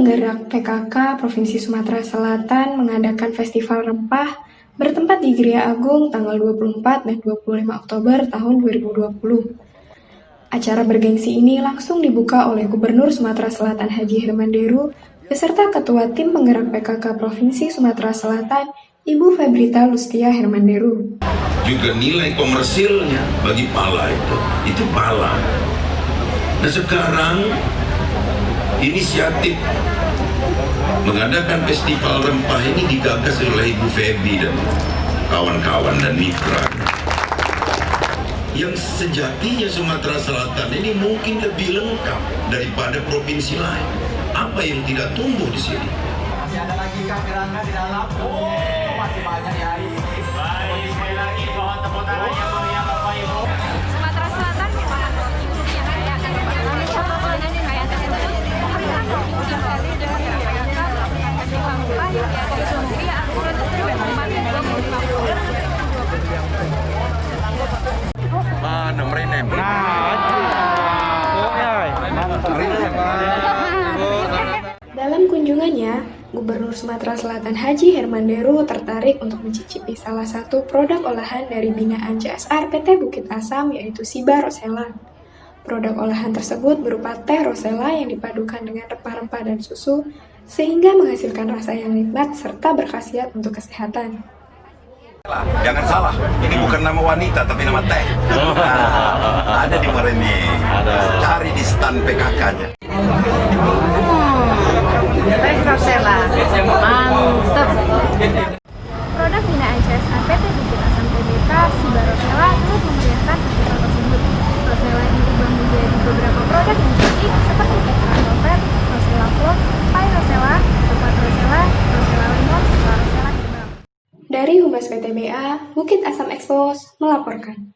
penggerak PKK Provinsi Sumatera Selatan mengadakan Festival Rempah bertempat di Gria Agung tanggal 24 dan 25 Oktober tahun 2020. Acara bergengsi ini langsung dibuka oleh Gubernur Sumatera Selatan Haji Herman Deru beserta Ketua Tim Penggerak PKK Provinsi Sumatera Selatan, Ibu Febrita Lustia Herman Deru. Juga nilai komersilnya bagi pala itu pala. Nah sekarang inisiatif mengadakan festival rempah ini digagas oleh Ibu Feby dan kawan-kawan dan mitra. Yang sejatinya Sumatera Selatan ini mungkin lebih lengkap daripada provinsi lain. Apa yang tidak tumbuh di sini? Masih ada lagi kafirannya di dalam. Masih banyak ya hari ini. Baik, sekali lagi mohon tepuk tangan yang meriah Bapak Ibu. Sumatera Selatan merupakan provinsi yang kaya akan berbagai pemandangan kekayaan tersebut. Pemerintah provinsi melalui dengan PKK melakukan festival rempah yang diadakan di Gria Agung 24 dan 25 Oktober 2020. Mana merenem? Dalam kunjungannya, Gubernur Sumatera Selatan Haji Herman Deru tertarik untuk mencicipi salah satu produk olahan dari binaan CSR PT Bukit Asam, yaitu Siba Rosella. Produk olahan tersebut berupa teh rosella yang dipadukan dengan rempah-rempah dan susu, sehingga menghasilkan rasa yang nikmat serta berkhasiat untuk kesehatan. Jangan salah, ini bukan nama wanita tapi nama teh. Ada di Mereni. Cari di stand PKK-nya. Teh Rosella, mantep. Produk binaan CSR PT Bukit Asam Tbk, Siba Rosella turut memeriahkan festival tersebut. Rosella diubah menjadi beberapa produk yang cantik seperti Tetra Velvet, Rosella Float, Pie Rosella, Coklat Rosella, Rosella Lemon, serta Rosella Herbal. Dari Humas PTBA, Bukit Asam Expos melaporkan.